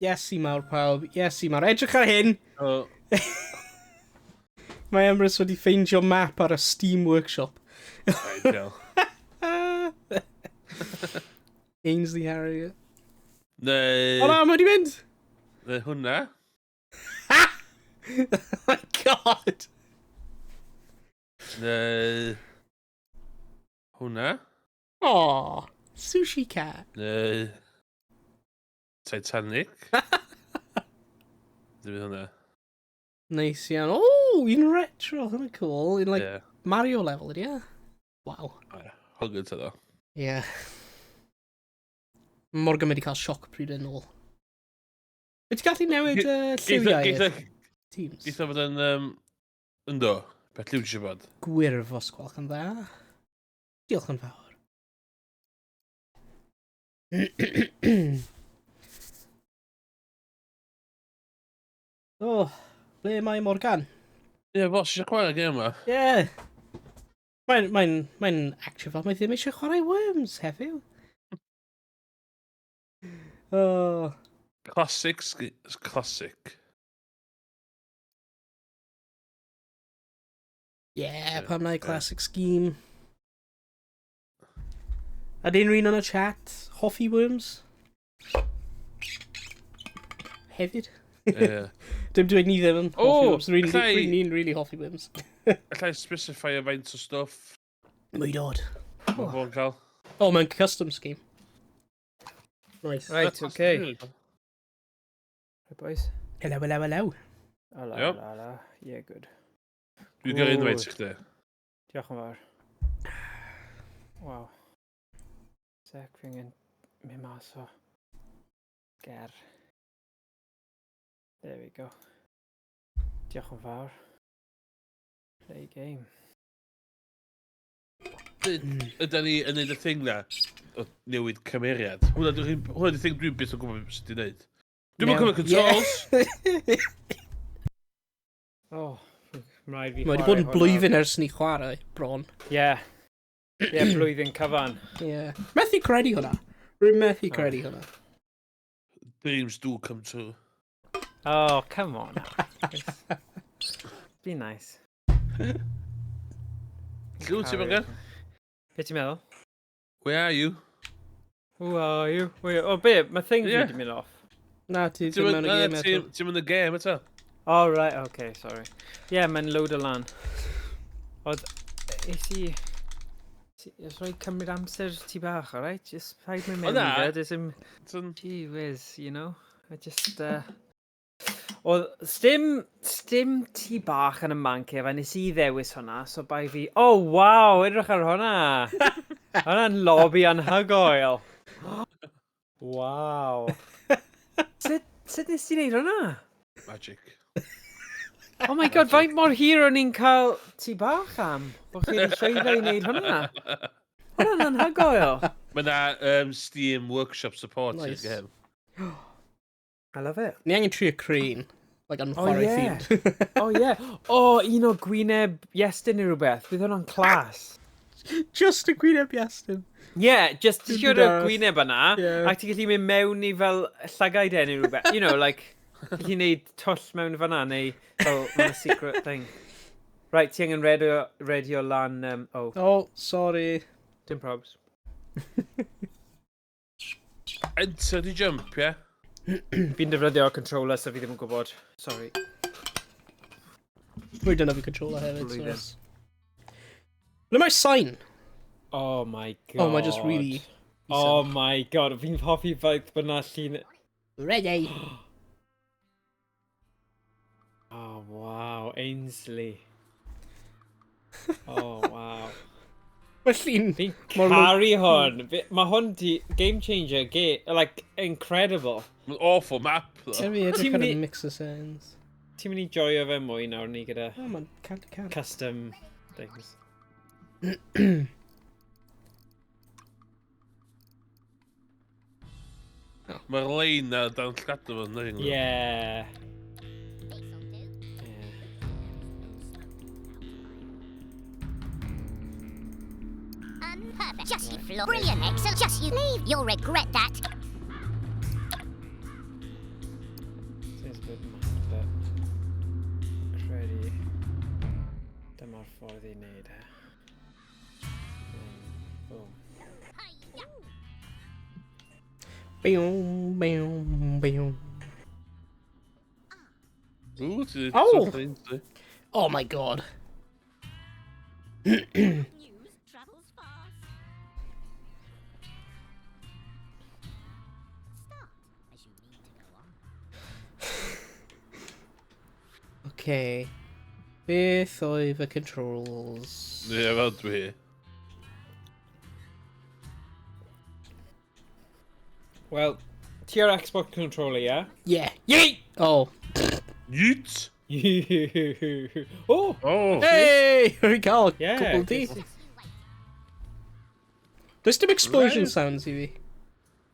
Iesu mawr pawb, Iesu mawr. Edrych ar hyn! O, Mae Emrys wedi ffeindio map ar y Steam Workshop. ideal. Ainsley Harrier. Neu... O na, mae wedi mynd! Neu hwnna. Oh my god! Neu... Hwnna. Aw, sushi cat. Neu... Titanic. Dwi'n hwnna. Nice iawn. O, un retro, hwnna cool. Un, like, Ie. Mario level, ydy e? Wow. Hogyd to ddo. Ie. Morgan wedi cael sioc pryd yn ôl. Wyt ti gallu newid lliwiau i'r teams? Geitho fod yn do. Beth liw ti eisiau bod? Gwyrf os gwelwch yn dda. Diolch yn fawr. O, ble mae Morgan? Ie, bos, eisiau chwarae gêm yma. Ie. Mae'n active fel mae ddim eisiau chwarae Worms heddiw. O. Classic. Ie, pam na i classic scheme. A dyn rhywun yn y chat, hoffi Worms? Hefyd? Ie. Dim dweud ni ddim yn O, hoffi Worms, allai- ni'n really hoffi Worms. Allai specify a faint o stuff Mwy dod. mae bod yn cael. O, mae'n custom scheme. Nice. Right, okay. Hey, boys. Hello, hello, hello. Ala, Yep. ala, ala. Yeah, good. Dwi'n gyrru Good. unwaith i chdi. Diolch yn fawr. Wow. Sec, fi angen mynd mas o ger. There we go. Diolch yn fawr. Play game. Ydyn ni yn neud y thing na o newid cymeriad. Hwna di thing dwi'n beth o gwybod beth sydd wedi neud. Dwi'n mwyn cymryd controls. Oh, rhaid fi Mae wedi bod yn blwyddyn ers ni chwarae, bron. Yeah. Yeah, blwyddyn cyfan. Ie. Methu credu hwnna. Rwy'n methu credu hwnna. Dreams do come true. Oh, come on. Be nice. Llw ti Morgan? Be ti'n meddwl? Where are you? Who are you? Oh, be, mae thing fi Ie. wedi mynd off. Na, ti ddim mewn y game eto. Ti'n mynd y game eto? Oh, right, okay, sorry. Yeah, mae'n load o lan. Oedd, is i... Is rhaid cymryd amser ti bach, alright? Just paid me mewn i fe, does him... Gee whiz, you know? I just, Oedd, stim ti bach yn y mancef, a nes i ddewis hwnna, so bai fi... Oh, wow, edrych ar hwnna! Hwnna'n lobby anhygoel. Wow. Sut nes ti wneud hwnna? Magic. Oh my god, faint mor hir o'n i'n cael ti bach am? Bo chi wedi llwyddo i wneud hwnna? Hwnna'n anhygoel. Mae na Steam Workshop support i'r Nice. game. I love it. Ni angen trio crane. Like, yn Oh, chwarae yeah. themed. Oh yeah. Oh, un o gwyneb Iestyn neu rhywbeth. Bydd hwnna'n clas. Just y gwyneb Iestyn. Yeah, just to siwr y Gas. gwyneb yna. Yeah. Ac ti'n gallu mynd mewn i fel llygau den neu rhywbeth. You know, like, gallu neud twll mewn fan'na neu fel mae'n secret thing. Right, ti angen radio lan... oh, Oh, sorry. dim probs. Enter the jump, ie? Fi'n defnyddio controller, so fi ddim yn gwybod. Sorry. Rwy dyna fi controller hefyd. Blwyddyn. So. Ble mae'r sign? Oh my god. Oh, mae just really... Oh my god, fi'n hoffi faith bod na llun... Ready. Oh wow, Ainsley. Oh wow. Mae llun... Fi'n Mor- caru hwn. Mae hwn di game changer, like incredible. Mae'n awful map, Ti'n though. fi edrych Ti'n ar y mynd i- mix of sounds. Ti'n mynd i joio fe mwy nawr ni gyda Oh, man, can't. custom things. Mae'r lein na dan llgadw fo'n neud. Yeah. Unperfect. Just you flop. Brilliant, excellent. Just you leave. You'll regret that. Credu. Dyma'r ffordd i wneud e. Biwn, biwn, biwn. Ooh, Oh! Oh my god. News travels fast. Start as you need to go on. Okay. Beth oedd y controls? Ie, fel dwi. Well, ti ar Xbox controller, yeah? Yeah. Yeet! Oh. Yeet! Oh! Oh! Hey! Here we go. Yeah. Couple D. Does dim explosion Right. sounds i fi?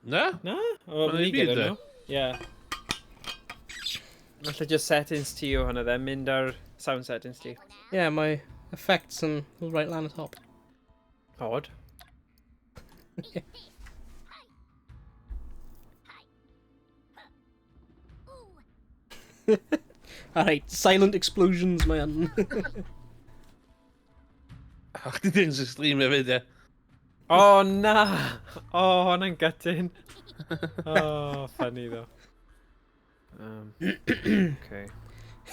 Na? Na? O, Wel, ni i fi gyda de. nhw. Yeah. Falle just settings ti o hwnna then, mynd ar sound settings ti. Yeah, my effects and right lan at top. Odd. Alright, silent explosions, man. Ach, di ddim sy'n stream hefyd, ie. Oh, na! Oh, hwnna'n gutting. Oh, funny though. Okay.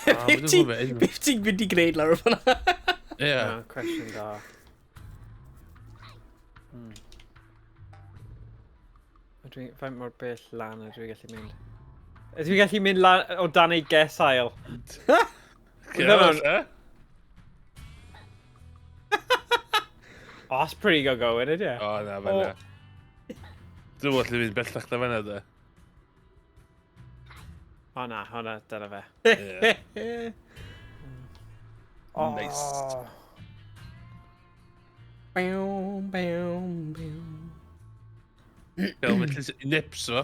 Beth ti'n mynd i gwneud lawr o fanna? Ie. Cwestiwn da. Faint mor bell lan ydw i gallu mynd? Ydw i gallu mynd lan o dan ei guess aisle? Cyrraedd, e? Oh, that's pretty good going, isn't it? O, na, fe na. Dwi'n bod lle fynd bellach da fanna, da. Oh, na, hwnna, dyna fe. Ie. Oh. Nice. Bow, bow, bow. Gael felly sy'n nips o.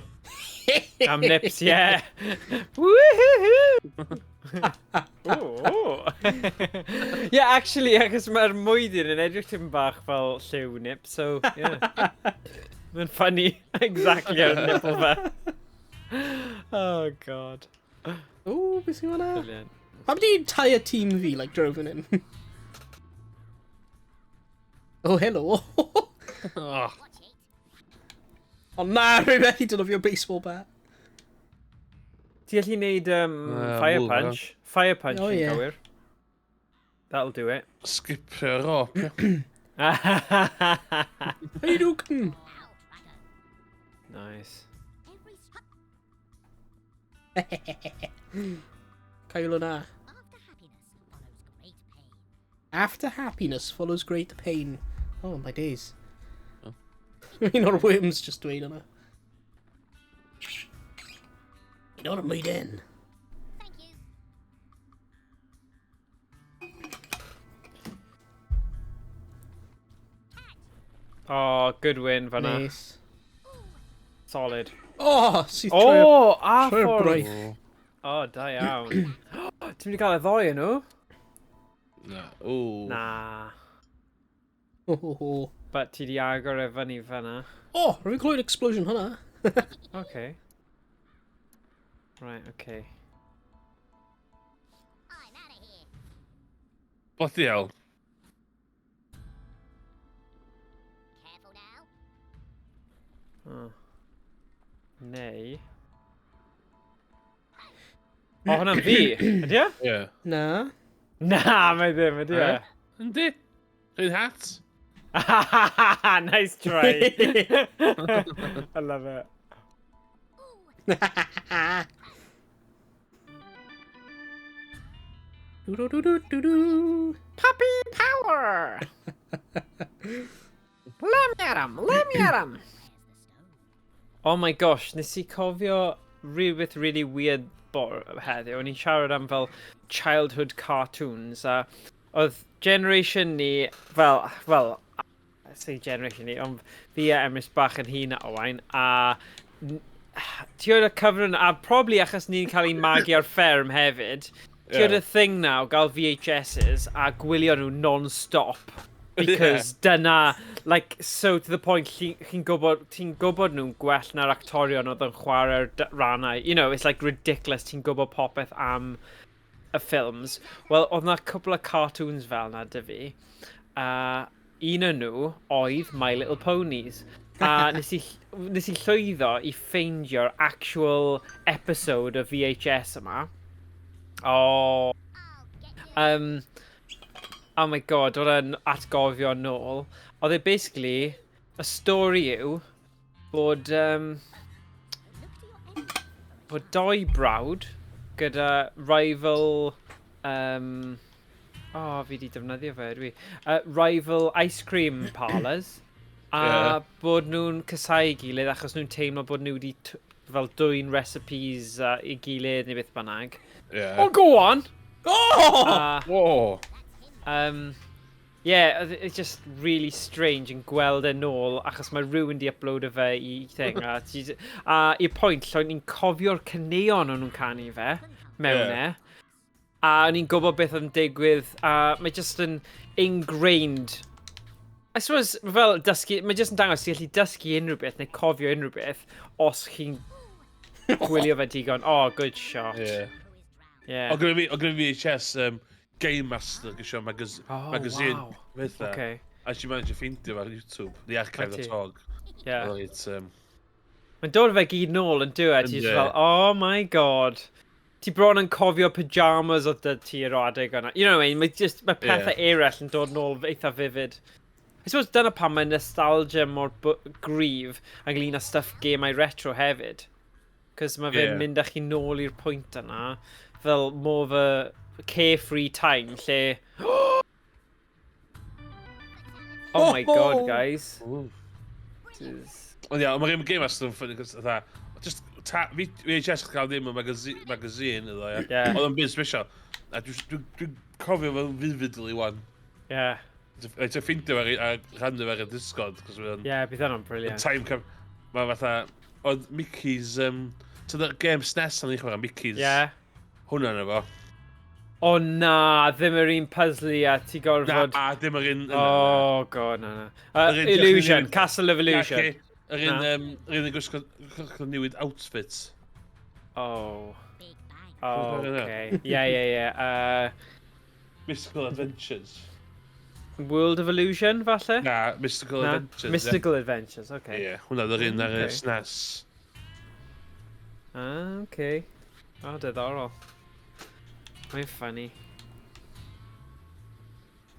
Am nips, yeah. Woohoo! Ooh. Yeah, actually, achos mae'r mwydyn yn edrych tym bach fel lliw nip, so, yeah. Mae'n funny, exactly ar y nipple fe. Oh, God. Ooh, beth sy'n fanna? Brilliant. Pam di entire team fi, like, droven in? Oh, hello. Oh. Oh, na, rwy methu dynofio baseball bat. Ti gallu neud fire wool, punch. Fire punch Oh, yn yeah. gywir. That'll do it. Skipper rope, ie. Hey, Duken. Nice. Cael hwnna. After happiness follows great pain. After happiness follows great pain. Oh, my days. Oh. Un o'r worms just dweud hwnna. You know what I mean? Thank you. Oh, good win, fanna. Nice. Solid. Oh, sydd Oh, a trwy'r ffordd. braith. Oh, da iawn. Ti'n mynd i gael y ddoi yn nhw? Na, ooh. Na. Oh, oh, oh. But ti di agor e fyny fanna. Oh, rwy'n clywed explosion hwnna. Okay. Right, okay. I'm out of here. Bloody hell. Careful now. Oh. Neu... O, hwnna'n fi, ydy e? Ie. Na. Na, mae ddim, ydy e? Yndi. Rhaid hat. Nice try. I love it. Do-do-do-do-do-do. Puppy power! Let me at him! Oh my gosh, nes I cofio rhywbeth really weird heddiw. O'n i'n siarad am fel childhood cartoons a oedd generation ni fel say generation ni, ond fi a Emrys bach yn hun a Owain a ti oedd y cyfrwng a probably achos ni'n cael ei magu ar fferm hefyd ti oedd y thing na o gael VHS's a gwylio nhw non-stop Because dyna, like, so to the point, ti'n gwybod nhw'n gwell na'r actorion oedd yn chwarae'r rannau. You know, it's like ridiculous, ti'n gwybod popeth am y ffilms. Wel, oedd na cwbl o cartoons fel na dy fi. Un o'n nhw oedd My Little Ponies. A nes i llwyddo i ffeindio'r actual episode o VHS yma. Oh my god, oedd e'n atgofio nôl. Oedd e basically, y stori yw bod doi brawd gyda rival fi di defnyddio fe dwi. Rival ice cream parlours. A bod nhw'n cysau gilydd achos nhw'n teimlo bod nhw wedi fel dwy'n recipes i gilydd neu beth bynnag. Oh, go on! Oh! Yeah, it's just really strange yn gweld e nôl achos mae rhywun di upload fe i thing. I'r pwynt, lle ni'n cofio'r caneuon o'n nhw'n canu fe mewn e. A ni'n gwybod beth oedd yn digwydd. Mae just yn ingrained. I suppose, fel dysgu, mae just yn dangos ti'n gallu dysgu unrhyw beth neu cofio unrhyw beth os chi'n gwylio fe digon. Oh, good shot. Yeah. Oedd gyda fi VHS Game Master gysio magazine. Wow. Okay. A si manage to ffeindio ar YouTube. The Archive of Tog. Yeah. Mae'n dod fe gyd nôl yn dweud. Ti'n fel, oh my god. Ti bron yn cofio pyjamas oedd ti yr adeg yna. You know what I mean? Mae pethau eraill yn dod nôl eitha vivid. I suppose dyna pan mae nostalgia mor gryf ynglyn â stuff gemau retro hefyd. Cos mae fe'n mynd â chi nôl i'r pwynt yna. Fel more of a carefree time lle... Oh my god, guys. Ond ia, mae Game Master yn ffynnu, cos dda... Just VHS cael ddim y magazine iddo, ia. Oedd yn byd special. A dwi'n cofio fel vividly wan. Yeah. Ti'n ffeindio fe a rhannu fe ar y Discord. Bydd yna'n brilliant. Mae fatha... Oedd Mickey's... So the game SNES o'n i'n chwarae, Mickey's... Hwna yna fo. O na, ddim yr un puzzle a ti gorfod... Na, ddim yr un... Oh god, na. Illusion, Castle of Illusion. Yr un yn gwisgo newid outfits. Oh, okay. Yeah. Mystical Adventures. World of Illusion, falle? Na, Mystical Adventures. Mystical Adventures, okay. Ie, hwnna yr un ar y SNES. Okay. Diddorol. Mae'n funny.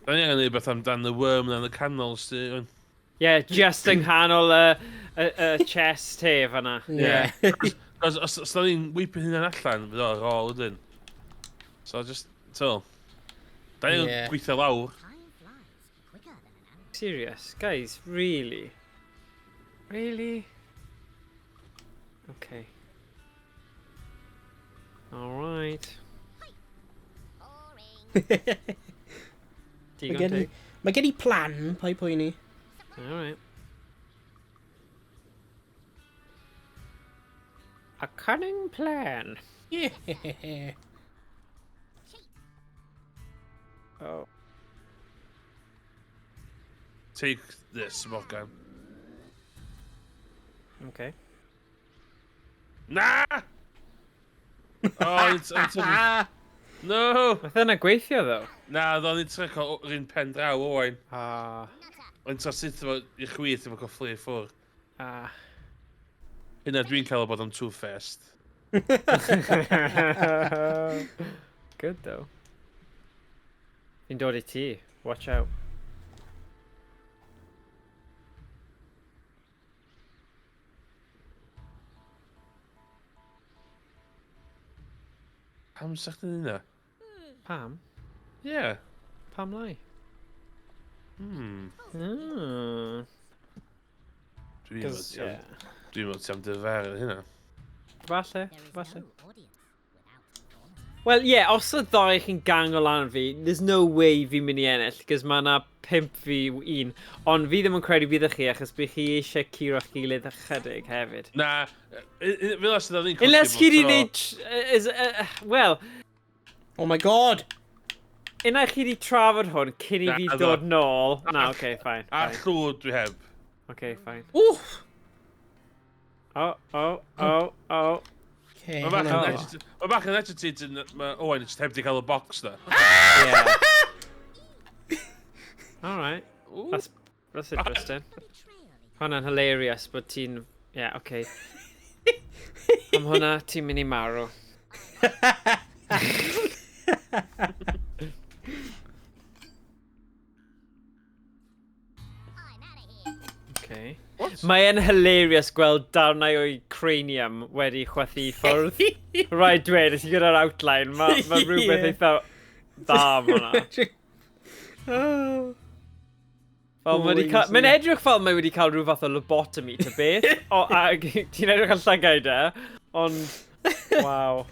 Da ni angen ei beth amdan y worm na'n y cannols, di. Yeah, just yng nghanol y chest te fanna. Yeah. Os da ni'n weipio hynny'n allan, fydd o'r ôl ydyn. So, just, da ni'n gweithio lawr. Serious? Guys, really? Really? Okay. Alright. Mae gen I plan, pa'i poeni. Alright. A cunning plan. Yeah. Oh. Take this, Morgan. Okay. Na! Oh, no! Oedd yna gweithio, ddo? Na, ddo'n i'n trec o'r un pen draw, Owain. Ond ta sut efo i chwith efo gofflu i ffwr. Hynna dwi'n cael o bod am two-faced. Good, though. Fi'n dod I ti. Watch out. Pam sa'ch dyn yna? Pam? Ie. Pam lai? Dwi'n meddwl ti am dyfer hynna. Falle. Wel, os y ddau chi'n gang o lan fi, there's no way fi'n mynd I ennill, cos mae yna 5 fi 1. Ond fi ddim yn credu bydd chi, achos bydd chi eisiau curo'ch gilydd ychydig hefyd. Na, fel os ydyn ni'n... Unless chi di wneud... Well... Oh my god! Unai chi wedi trafod hwn cyn I fi dod nôl. Na, oce, fine. A llwyd dwi heb. Oce, fine. Wff! Oh. Okay, Mae bach yn agitated, mae Owain yn heb di cael y box na. Yeah. Alright. That's interesting. Hwnna'n hilarious, but ti'n... Yeah, okay. Am hwnna, ti'n mynd I marw. Okay. Mae'n hilarious gweld darnau o'i cranium wedi chwethu I ffwrdd. Right, dweud, ys i gyda'r outline. Mae rhywbeth eitha da am hwnna. Mae'n edrych fel mae wedi cael rhyw fath o lobotomy ta beth. Ti'n edrych ar llygau de. Ond, waw.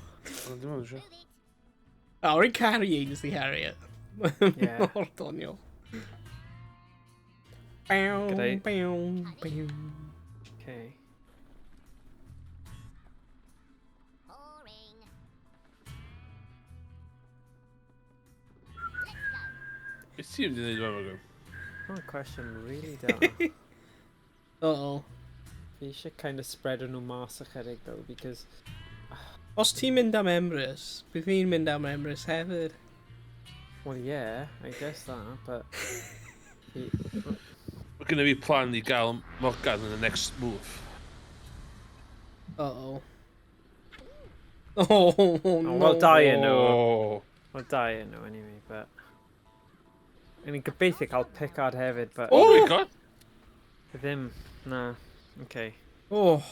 Rwy'n caru ein ys i Harriet. Mor doniol. Okay. Beth ti'n mynd I wneud fan yma? Good question, really da. Uh-oh. Fi eisiau kind of spread nhw mas ychydig though, because... Os ti'n mynd am Emrys, bydd fi'n mynd am Emrys hefyd. Well, yeah, I guess that, but... Mae gen I fi plan I gael Morgan yn y next move. Uh-oh. Oh, no. Well, die nhw. Well, die nhw, anyway, but... Yn i'n gobeithio cael Picard hefyd, but... Oh my god! Ddim, na. Okay. Oh,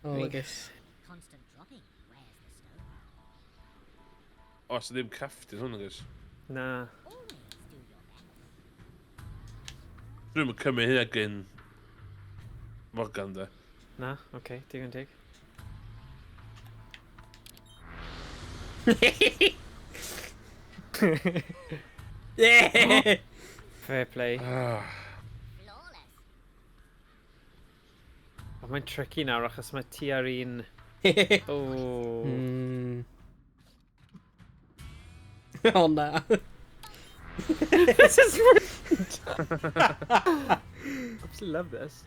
I guess. Constant dropping. Where's the stone? O, so ddim caffdyn hwn, agos. Na. Always do your best. Dwi'n mynd cymryd hynna gyn Morgan, da. Na, okay, digon dig. Yeah! Fair play. Flawless. O, mae'n tricky nawr achos mae ti ar un... Oh. Oh, na. This is ruined. Absolutely love this.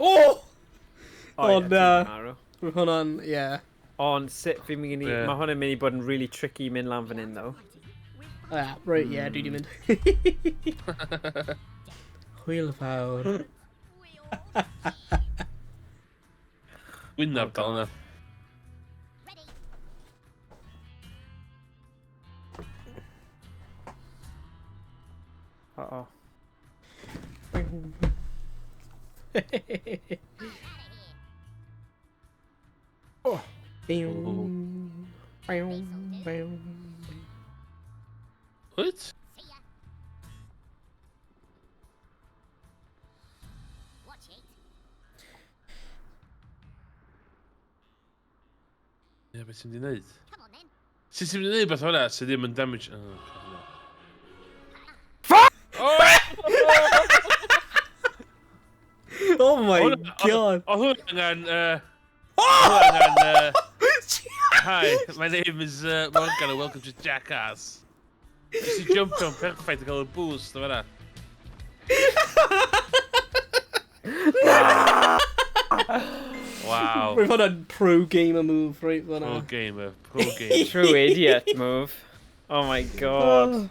Oh! Oh, na. Marw. Mae hwnna'n, yeah. Ond sut fi'n mynd I... Mae hwnna'n mynd I bod yn really tricky I mynd lan fan hyn, though. Right, yeah, dwi di mynd. Hwyl fawr. Wynaf dal yna. Uh-oh. Oh. What? Watch it. Ie, beth ti'n di wneud? Come on then. Sut ti'n di wneud beth hwnna sydd ddim yn damage... Oh my god. Oedd hwn angen... Hi, my name is Morgan and welcome to Jackass. Just i jump on perfect to cael y boost o fanna. Wow. We've had a pro gamer move right there. Pro gamer, pro gamer. True idiot move. Oh my god.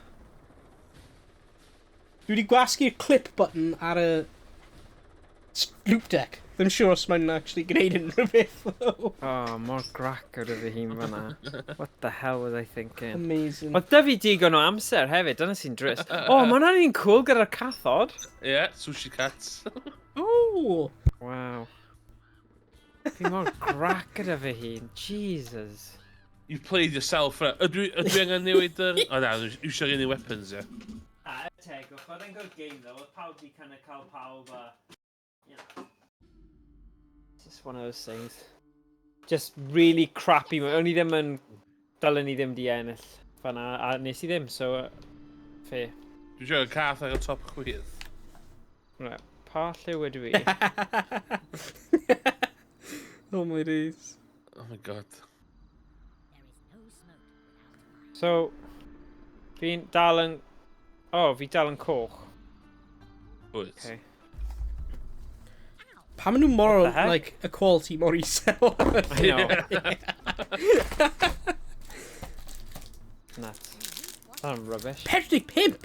Dwi wedi gwasgu'r clip button ar y loop deck. Ddim siŵr os mae'n actually gwneud unrhyw beth. Oh, mor grac o'r fi hun fanna. What the hell was I thinking? Amazing. Oedd da fi digon o amser hefyd, dyna sy'n dris. Oh, mae hwnna'n un cool gyda'r cathod. Yeah, sushi cats. Oh! Wow. Fi mor grac gyda fi hun. Jesus. You've played yourself, right? Ydw I angen newid yr... O na, yw eisiau gen I weapons, ie. Teg, oedd yn good game though, oedd pawb di kind of cael pawb a... Yeah. Just one of those things. Just really crappy. O'n I ddim yn... Dylen ni ddim di ennill. Fanna, a nes I ddim, so... Fair. Dwi'n siarad cath ar y top chwydd. Right, pa lliw ydw i? Oh my days. Oh my god. There is no smoke without fire. So... Fi'n dal yn... O, fi dal yn coch. Wyt. Okay. Pam maen nhw mor, What the heck? like, equality mor isel? I know. Nuts. That's rubbish. 45!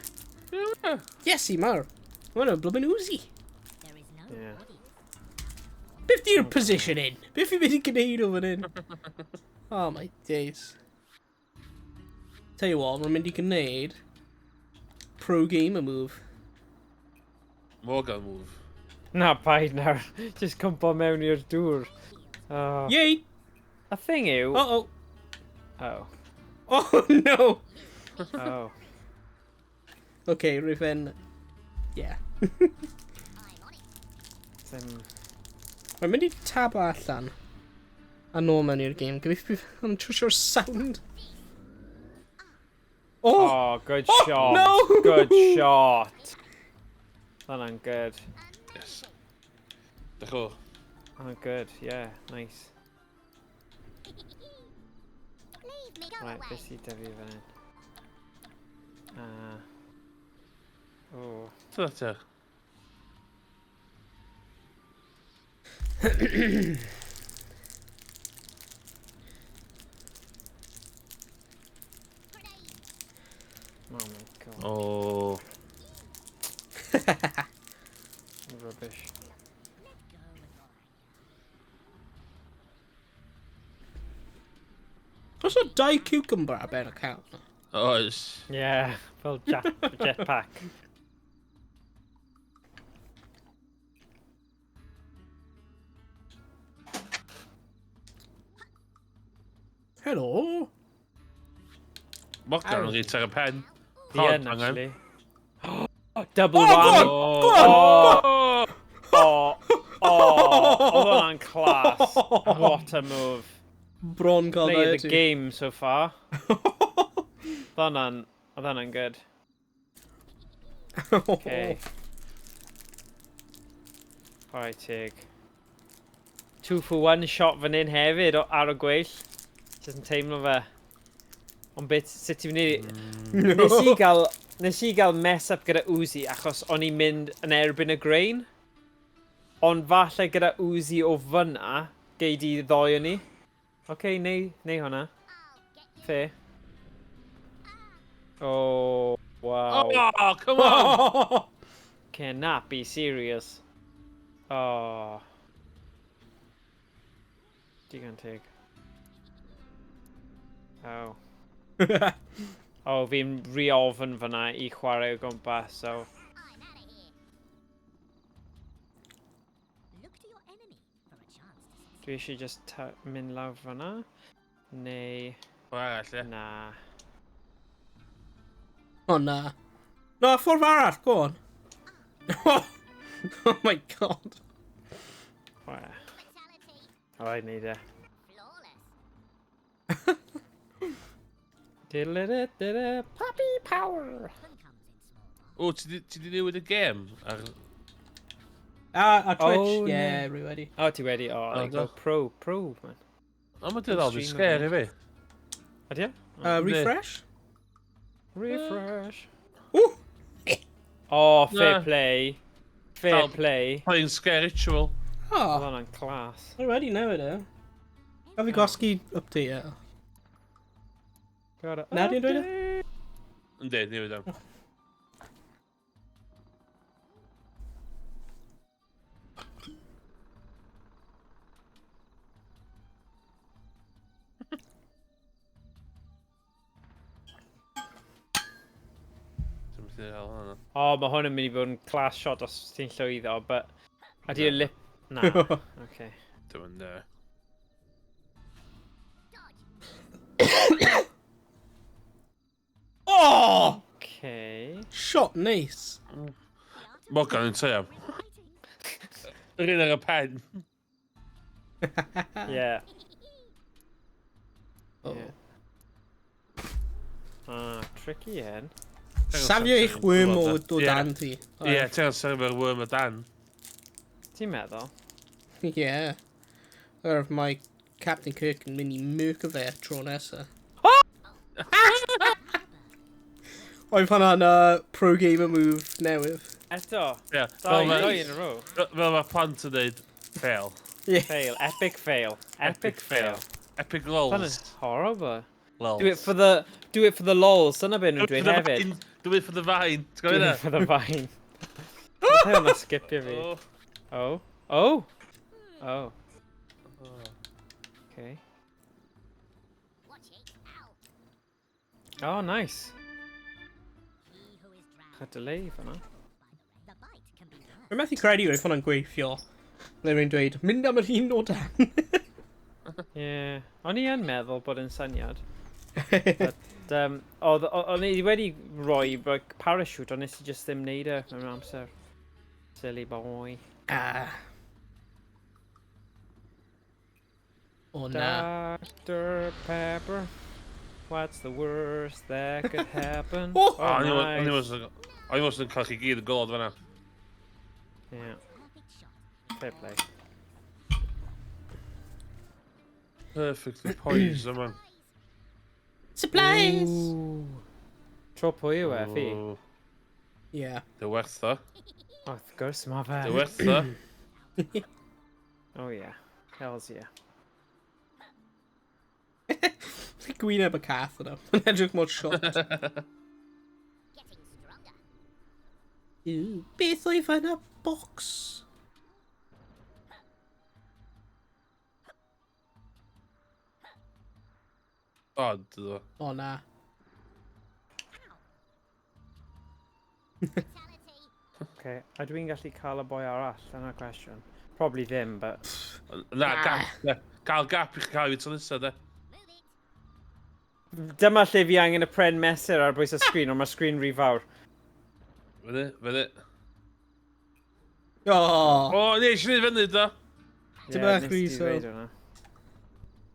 Yes, i mae'r. Mae nhw'n blwmyn Uzi. There is no Yeah. body. Beth di'r positioning? Beth fi'n mynd i gwneud o fan hyn? Oh my days. Tell you what, mae'n mynd i gwneud pro gamer move. Morgan move. Na, paid nawr. Just cwmpo mewn i'r dŵr. Oh. Yay! A thing yw... Uh-oh. Oh. Oh no! Oh. Okay, Riven. Yeah. Mae'n mynd i tab allan. A nôl mewn i'r game. Gyda'n trwysio'r sound. Oh! Oh, good Oh, shot. no! Good shot. That's good. Yes. Dechrau. Oh, good. Yeah, nice. Leave me go Right, away. beth sydd da fi fan hyn? Oh. Dyna te. Oh my god. O. Rubbish. Oes o 2 cucumber ar ben y cael? Oes. Yeah, fel jetpack. Helo! Morgan yn reit ar y pen. Yeah, Hard, angen. actually. Double Oh, go one. on! Go on! Oedd hwnna'n class. What a move. Bron cael Play the dweud. game so far. Oedd hwnna'n good. Okay. Alright, tig. 2 for 1 shot fan hyn hefyd ar y gweill. Jyst yn teimlo fe. Ond beth, sut ti'n mynd i... Nes i gael mess up gyda Uzi achos o'n i'n mynd yn erbyn y grain. Ond falle gyda Uzi o fyna, gei di ddoi o ni. Okay, neu hwnna. Fair. Oh, wow. Oh, come on! Cannot be serious. Oh. Digon teg. Oh. Oh, fi'n re-ofyn fyna i chwarae o gwmpas, so... I'm out of here. Look to your enemy for a chance to succeed. Dwi eisiau just mynd lawr fyna? Neu... O arall, ie. Na. O na. No, ffordd arall, go on. Oh my god. Wel, Fatality. o rhaid neud e. Flawless. Diddle-diddle-diddle, puppy power! Fun comes in small O, ti di newid y gêm? A Twitch, Oh, yeah, no. rwy wedi. O, ti wedi? O, Oh, there you go. do. Pro, man. O, mae dyddol di Stream sger i fi. Ydy e? Refresh? Refresh. Ooh! Oh, fair Na. play. Fair Fel- play. Playing scare ritual. Oedd Oh, hwnna'n class. already newid e. Gaf fi gosgi update e. Na, di'n dweud e? Ynddi, newid am. O, mae hwn yn mynd i fod yn class shot os ti'n llwyddo, but... Ydy'r lip... Na. Okay. Dim yn... Oh! Okay. Shot nice. Morgan yn teo. Yr un ar y pen. Yeah. Oh. Yeah. Ah, tricky hen. Safio eich worm o dan ti. Ie, ti'n sefyll yr worm o dan. Ti'n meddwl? Yeah. Or if my Captain Kirk yn mynd i myrc o fe tro nesa. Oedd hwnna'n pro gamer move newydd. Eto. Ie. Dau in a row. Fel mae plant yn dweud, fail. Fail. Epic fail. Epic fail. Epic That lols. is horrible. Lols. Do it for the lols. Dyna beth nhw'n dweud hefyd. Do it for the vine. Do it for the vine. Dwi'n hwnna skipio fi. Oh. Oh. Oh. Okay. Oh, nice. Chad y leif yna. Rwy'n methu credu oedd hwnna'n gweithio. Le rwy'n dweud, mynd am yr un o dan. Ie. O'n i yn meddwl bod yn syniad. But, o'n i wedi rhoi parachute, ond nes i just ddim neud e mewn amser. Silly boy. O na. Dr. Pepper. What's the worst that could happen? Oh, nice. O'n i wastad yn cael chi gyd y golod fanna. Yeah. Fair play. Perfectly poised, man. Supplies! Tro pwy yw e, fi? Yeah. Dy wertha. Oh, wrth gwrs, mae fe. Dy wertha. Oh yeah. Hells yeah. Gwyneb y cath yna. Yn edrych mor shot. Beth oedd fan y box? O, dydw. O na. Okay, a dwi'n gallu cael y boi arall? Dyna cwestiwn. Probably ddim, but... Na, gael gap i chi cael i to nesa, de. Dyma lle fi angen y pren mesur ar bwys y sgrin, ond mae'r sgrin rhy fawr. Fydde. O! O, ne, eisiau neud fyny, da. Dim bach rhy so.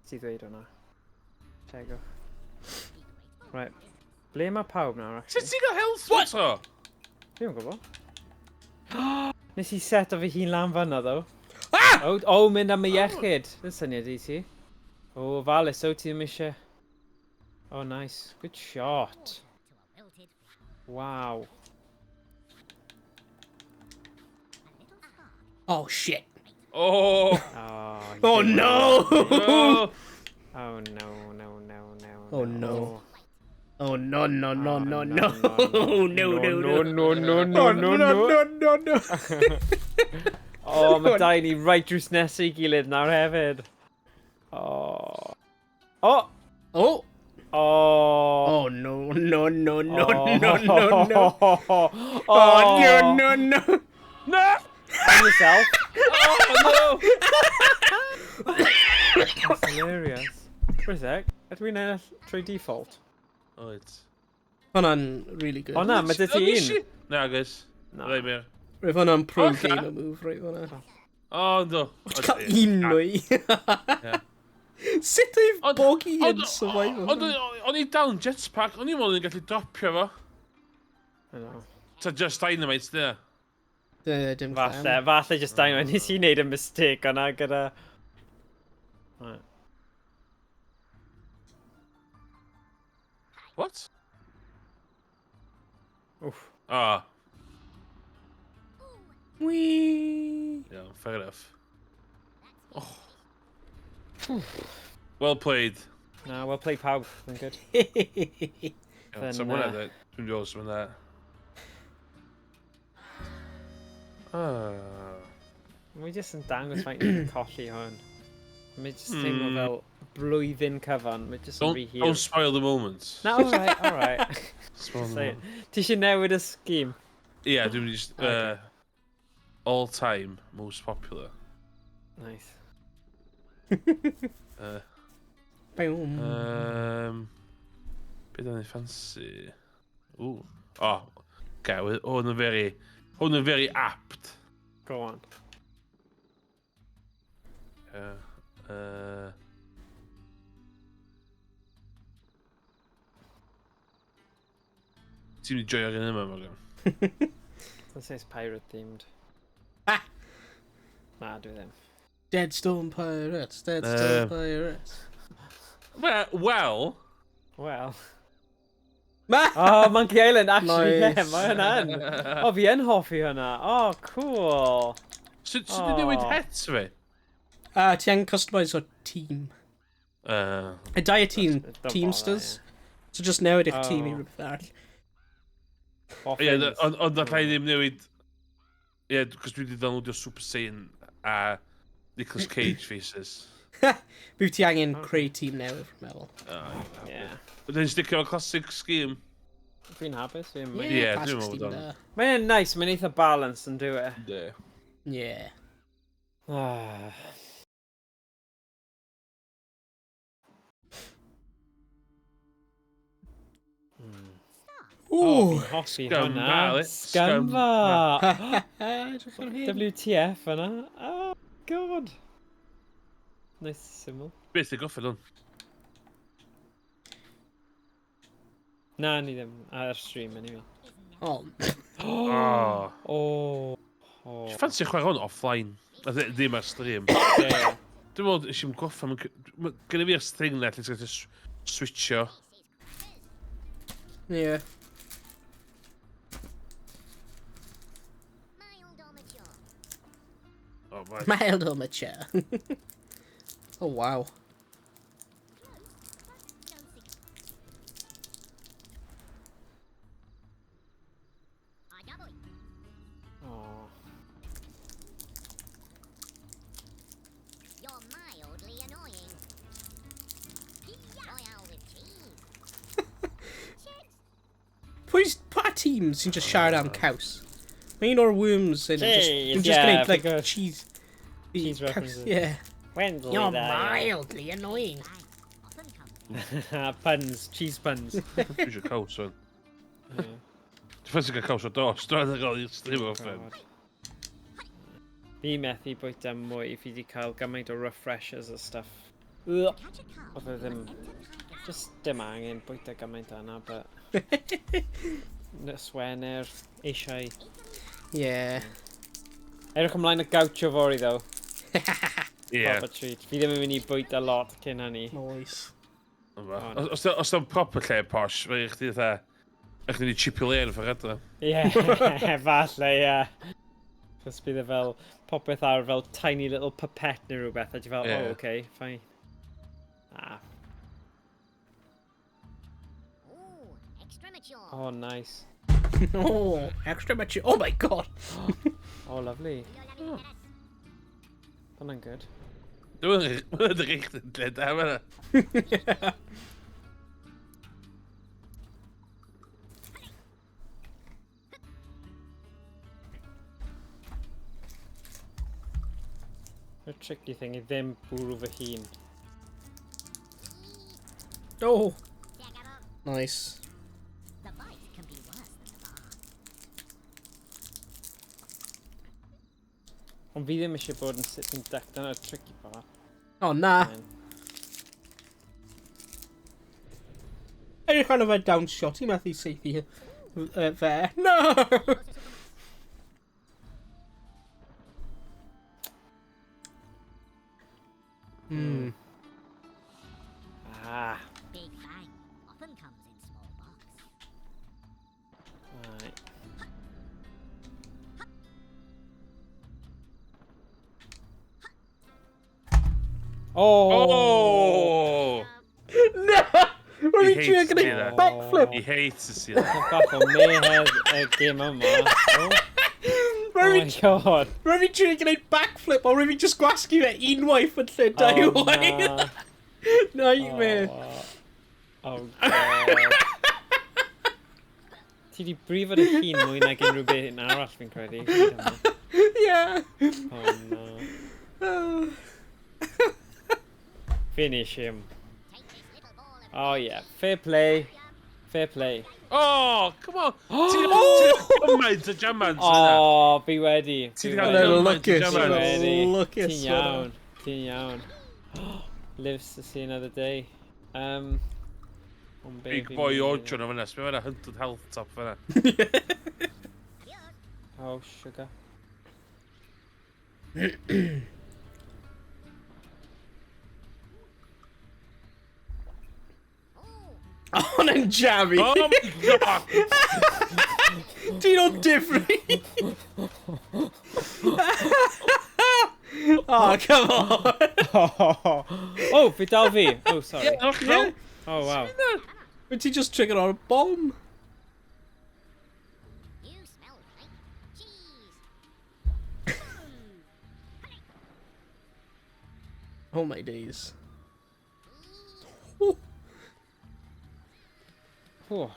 Ti ddweud hwnna. Tego. Right. Ble mae pawb nawr, actually? Sut ti'n cael health what o? Dwi'n gwybod. Nes i set o fi hun lan fanna, ddo. O, mynd am y iechyd. Dwi'n syniad i ti. O, Falis, o ti ddim eisiau. Oh, nice. Good shot. Wow. Oh, shit. Oh! Oh, no! Oh, no. Oh, no. Oh, no, no, no, no, no. No, No. Oh, mae dau ni right drws nesaf I gilydd nawr hefyd. Oh. Oh! Oh! Oh. Oh, no, no, no, no, no, no, no. Oh, no, no, no. No! On yourself. Oh, no! That's hilarious. For a sec. Ydw i'n ennill trwy default? Oh, it's... Hwna'n really good. O na, mae dy ti un. Na, guys. Na. Rai mir. Rwy'n hwnna'n pro gamer move, right hwnna. O, ynddo. Ti'n cael un nwy. Sut oedd bogi yn survival? O'n i down jetpack, o'n i mwyn yn gallu dropio fo. I know. Ta just dynamite, dda. Dim Falle just dain o'n nes I wneud y mistake o'na gyda... Right. What? Oof. Ah. Wee. Yeah, fair enough. Oh. Well played. No, well played pawb. Dwi'n good. Then, someone had it. Dwi'n diolch am that. Mae jyst yn dangos faint ni'n colli hwn. Mae jyst teimlo fel blwyddyn cyfan. Mae jyst yn rhy hir. Don't spoil the moment. No, alright. Spoil the moment. Ti eisiau newid y scheme? Yeah, dwi'n just... all time most popular. Nice. Boom. Beth o'n i fancy? Ooh. Oh, okay, hwn yn very apt. Go on. Ti'n mynd i joio gen yma, Morgan? That says pirate themed. Ah! Na, dwi ddim. Deadstone Pirates. Deadstone Pirates. Well... Well. Oh, Monkey Island, actually, Nice. yeah, mae hwnna'n. O, fi yn hoffi hwnna. Oh, cool. Sut di newid het fi? Ti angen customise o team. Y dau y team, Teamsters. So just newid eich team i rhywbeth arall. Ie, ond na llai ddim newid... Ie, cos dwi wedi downloadio Super Saiyan a Nicolas Cage faces. Bydd ti angen creu team newydd, fi'n meddwl. Ie. Wedyn sticio o'r classic scheme. Fi'n hapus, fi'n Ie, classic dwi'n meddwl team bod da. Mae'n nice, mae'n eitha balance yn dyw e. Yeah. Ah. Ooh. Fi'n hoffi Scum, hwnna. Mali. Scumfa! Edrych ar hyn. WTF hwnna. Oh, god. Nice symbol. Beth i goffi nhw'n? Na, ni ddim. Ar stream, anyway. Oh. Oh. Oh. Dwi'n ffansi chwarae hwn offline. A ddim ar stream. Yeah. Dwi'n meddwl, eisiau goffa. Gyda fi'r thing na, lle ti'n switcho. Yeah. Oh, my. Mild or mature. Oh, wow. Oh. You're mildly annoying. Royale with cheese. Pwy team sy'n just siarad am caws? Mae un o'r worms yn Cheese, just yeah, gwneud, like, because- cheese. Cheese caws, references. Yeah. Wendell You're there. mildly annoying. Puns, cheese puns. Dwi'n eisiau caws hwn. Yeah. Dwi'n ffansi gael caws o dos. Dwi'n gael i'r stream o ffem. God. Fi methu bwyta mwy, fi wedi cael gymaint o refreshers a stuff. Oedd e ddim... Just dim angen bwyta gymaint yna, but... Swener, eisiau. Yeah. Edrych ymlaen y gawtio fori, ddo. Ie. Proper treat. Fi ddim yn mynd i bwyta lot cyn hynny. Nice. Os dwi'n proper lle posh, mae eich di dda... Eich di chipio le'n ffyr edrych. Ie, falle, ie. Cos bydd e fel popeth ar fel tiny little puppet neu rhywbeth, a ti fel, Ie. oh, okay, fine. Ah, Ooh, extra mature. oh, nice. Oh, extra mature. Oh my god. Oh, lovely. Hwnna'n good. Dwi'n edrych yn lle da, mae'n... Y tricky thing i ddim bwrw fy hun. Oh. Nice. The bite can be worse than the bar. Ond fi ddim eisiau bod yn sitting duck, dyna'r tricky part. Oh, na. Edrych arno fe down shot, i methu seithi fe. No! Hmm. Ah, Big Bang often comes in small box. right. Oh! Oh! No! Ro'n He i'n trio hates gwneud me that. backflip. He hates to see that. Bach o mehed y gym yma. Oh, oh Ro'n my i'n god. trio gwneud backflip, o ro'n i'n just gwasgu fe unwaith yn lle dau Oh, waith. na. Nightmare. Oh god. Ti di brifo dy hun mwy nag unrhyw beth yn arall fi'n credu. Yeah. Oh no. Oh. Finish him. Take this little ball of Oh yeah, fair play. Fair play. Oh, come on! Ti'n gymaint y jamans yna. Oh, fi wedi. Ti Fi di cael wedi. gymaint y Lucas, jamans. Wedi. Lucas. Ti'n iawn. Ti'n iawn. Lives to see another day. Big boy Ojo na fyna. Sbio fyna 100 health top fyna. Oh, sugar. Hwnna'n jammy! Oh my god! Dyn nhw'n difri! Oh, come on! Oh, fi dal fi. Oh, sorry. Yeah. Oh, wow. But he just triggered on a bomb. You smell like cheese. Oh my days. Oh. Oh.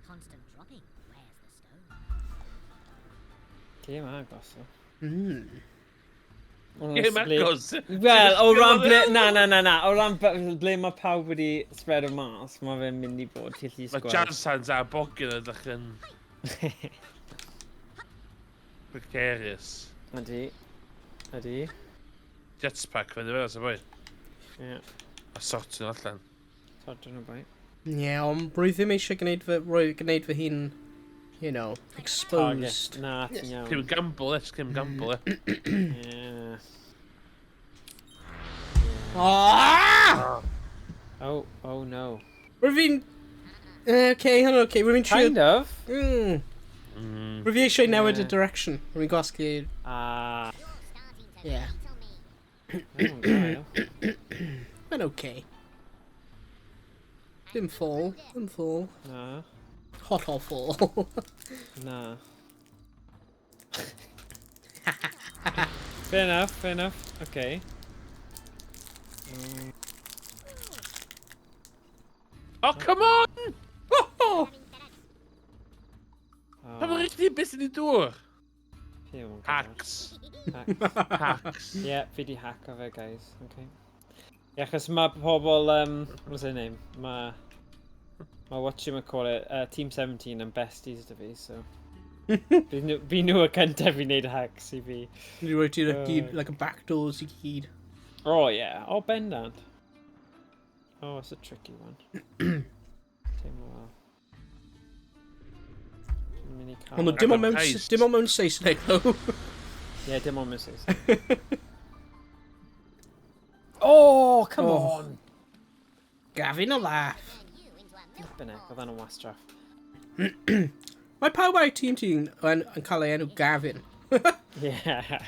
Constant dropping. Where's the stone? Game agos, o. Game agos. Wel, o ran ble... Na. O ran ble mae pawb wedi spread o mas, mae fe'n mynd i bod chi'n lli Mae sgweld. jazz hands a bogyn ydych yn precarious. Ydy. Jetpack fynd i fe, so boi. Ie. A sortio nhw allan. Sortio nhw bai. Ie, ond rwy ddim eisiau gwneud fy hun, you know, exposed. Na, ti'n iawn. Cym gamble, cym gamble. Ie. Ah! Oh no. Rwy fi'n... hynny, rwy fi'n trio... Kind of. Rwy fi eisiau newid y direction. Rwy fi'n gwasgu... Ah. Yeah. Oh, gael. Mae'n okay. Dim fall. Na. Hot fall. Na. Fair enough. Okay. Oh, come on! Oh! Heb ik richtig best in die door? Hacks. Hacks. Yeah, fi di hack o fe, guys. Okay. Yeah, chos mae pobl, what's their name? Mae whatchamacallit, Team 17 yn besties da fi, so... Fi nhw y cyntaf i wneud hacks i fi. Dwi roi ti'n gyd, like a backdoors i gyd. Oh, yeah. Oh, bendant. Oh, it's a tricky one. Teimlo fel. Ond dim ond mewn Saesneg, though. Yeah, dim ond mewn Saesneg. Oh, come on! Gavin a laugh. Bynnag, oedd yn wastraff. Mae pawb ar tîm ti'n yn cael ei enw Gavin. Yeah.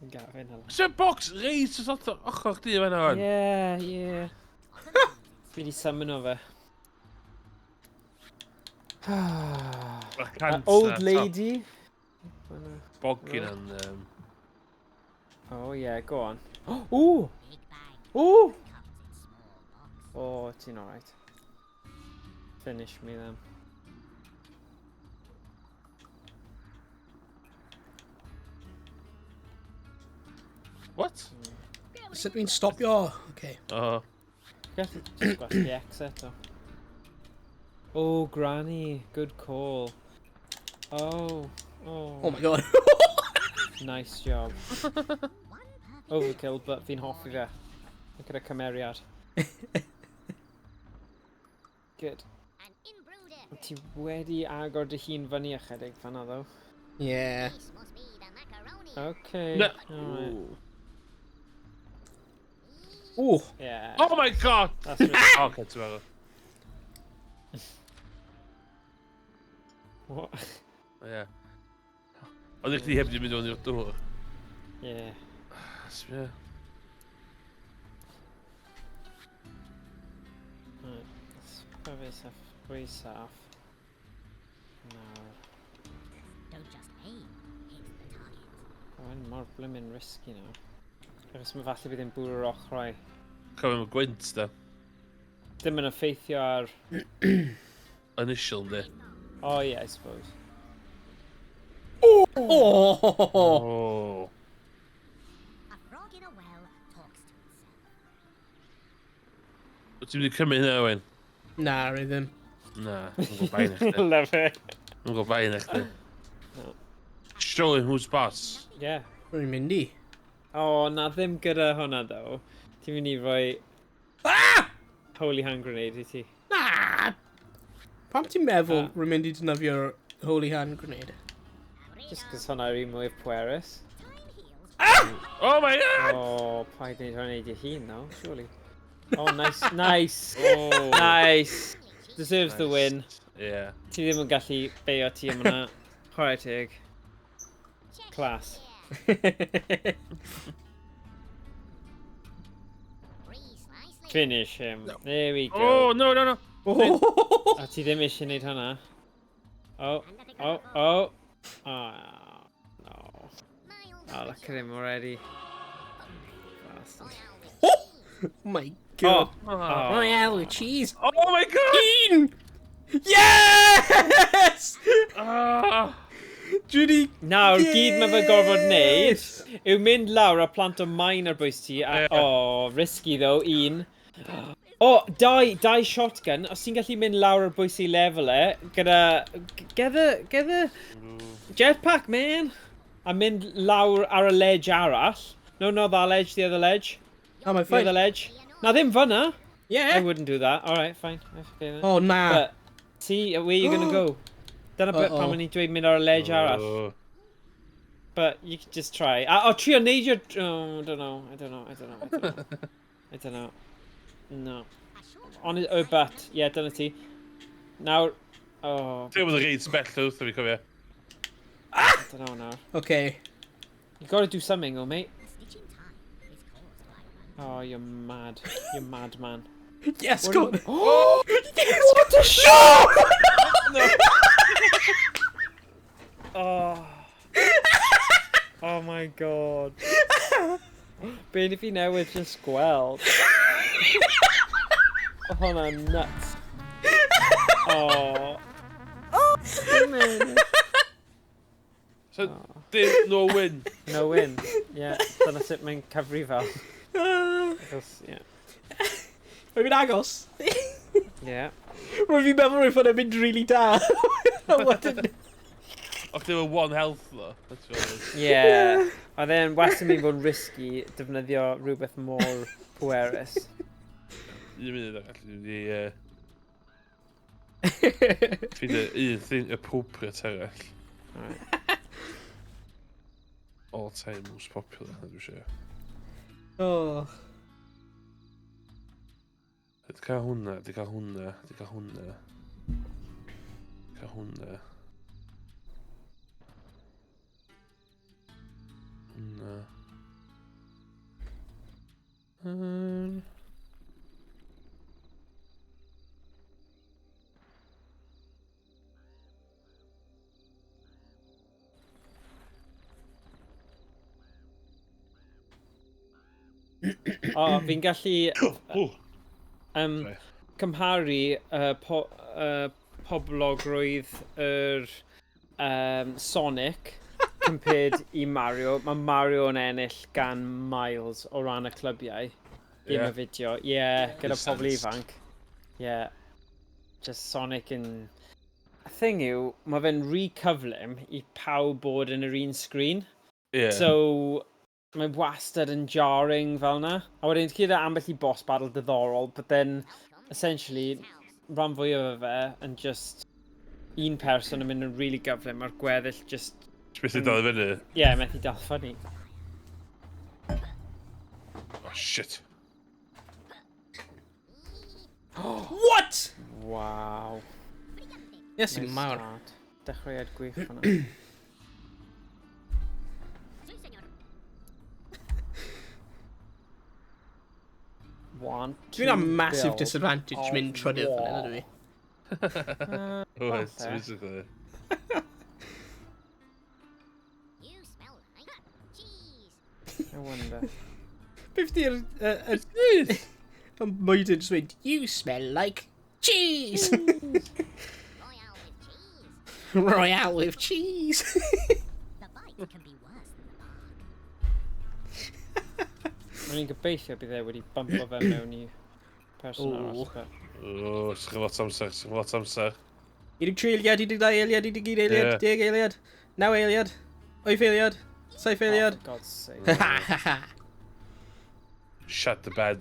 Gavin, hello. Zo'n box reis is dat ochr chdi fan hwn. Yeah. Fi di summon o fe. Old lady. Bogyn yn... Oh yeah, go on. Ooh! Ooh! Oh, ti'n alright. Finish me then. What? Sut dwi'n stopio? Okay. Oh. Just got the exit though. Oh, Granny, good call. Oh. Oh my god. Nice job. Overkill, but fi'n hoffi fe. Look at y cymeriad. Good. Ti wedi agor dy hun fyny ychydig fanna ddo. Yeah. Okay. No. Alright. Ooh. Yeah. Oh my god! That's really... Okay, ti'n meddwl. What? Ie. Oedd i chdi heb di mynd o'n i'r dŵr. Yeah. Sbio. Right. Let's probably have three saff. No. Don't just aim, hit the target. Mae'n mor blimmin risky now. Achos mae falle bydd yn bwrw'r ochrau. Cofio mae gwynt da. Dim yn effeithio ar... Initial, ynddi. Oh yeah, I suppose. Oh! Oh. A frog in a well talks to itself. Wyt ti'n mynd i cymryd hynna, Owain? Na, rwy ddim. Na, yn gwybod bain eich di. Love it. Yn gwybod bain eich di. Show him who's boss. Yeah. Rwy'n mynd i. Oh, na ddim gyda hwnna ddo. Ti'n mynd i roi... Ah! Holy hand grenade i ti. Na! Pam ti'n meddwl rwy'n mynd i dynafio'r Holy Hand Grenade? Just cos hwnna yw'r un mwyaf pwerus. Time heals. Ah! Oh my god! Oh, paid ni'n rhaid ei hun now, surely. Oh, nice, nice. Oh. Nice. Deserves the win. Yeah. Ti ddim yn gallu beio ti am hwnna. Chwarae teg. Class. Finish him. There we go. Oh, no, no, no. A ti ddim eisiau gwneud hwnna. Oh, oh, oh. Oh, no. Oh, look at him already. Oh my god. Oh. Royale with cheese. Oh my god! Ian! Yes! Judy. Nawr, gyd mae fe gorfod wneud yw mynd lawr a plant o main ar bwys ti. Oh, risky though, un. Oh, dau shotgun. Os ti'n gallu mynd lawr ar bwys i lefel e, gyda... Get the jetpack, man! A mynd lawr ar y ledge arall. No, not that ledge, the other ledge. Oh, my The other phone. ledge. Na ddim fyna. Yeah. I wouldn't do that. Alright, fine. Okay, then. Oh, nah. But, see, where are you gonna go? Dyna bit pan ma'n i'n dweud mynd ar y ledge arall. But you can just try. I'll trio neud your... Oh, I don't know. I don't know. No. On it, but yeah, dyna ti. Now... Oh... Ti'n bod y reid sbell wrth fi cofio. I don't know now. Okay. You gotta do something though, mate. Oh, you're mad. You're mad, man. Yes, What go do on. Oh! Yes, what the shot! Oh. Oh my god. Be'n if he newydd just gweld. Oh, hwnna'n nuts. Oh. Man. So, no win. No win. Yeah, dyna sut mae'n cyfri fel. Because, yeah. Mae'n mynd agos. Yeah. Rwy'n fi'n meddwl rwy'n ffynu mynd really da. Och, they were one health, though. That's what it is. Yeah. A then wastad mynd bod risky defnyddio rhywbeth mor pwerus. Dwi'n mynd i ffeindio un thing appropriate eraill. Alright. All time most popular, dwi'n siŵr. Oh. Di cael hwnna, di cael hwnna, di cael hwnna. Di cael hwnna. Hwnna. O, fi'n gallu cymharu poblogrwydd yr Sonic compared I Mario. Mae Mario yn ennill gan miles o ran y clybiau. Dim y fideo. Yeah, gyda pobl ifanc. Yeah. Just Sonic yn... Y thing yw, mae fe'n re-cyflym I pawb bod yn yr un screen. Yeah. So... Mae wastad yn jarring fel na. A wedyn, ti'n gyda ambell I boss battle diddorol, but then, essentially, rhan fwyaf o fe yn just un person yn mynd yn really gyflym, mae'r gweddill just... Beth i dal i fyny? Yeah, methu dal ffynnu. Oh, shit. What? Wow. Yes, nice mawr. Dechreuad gwych hwnna. Dwi'n am massive disadvantage mynd trydydd fan hyn, ydw i. Oh, it's basically. You smell like cheese. I wonder. Beth di'r... Moedyn jyst mynd, you smell like cheese! Royale with cheese. Royale with cheese! The bite can be worse than the bark. Mae'n i'n gobeithio bydd e wedi bumpo fe mewn I person arall. Oh, sych lot amser, sych lot amser. 13 eiliad, 12 eiliad, 11 eiliad, 10 eiliad, 9 eiliad, 8 eiliad, 7 eiliad. For God's sake. Shut the bed,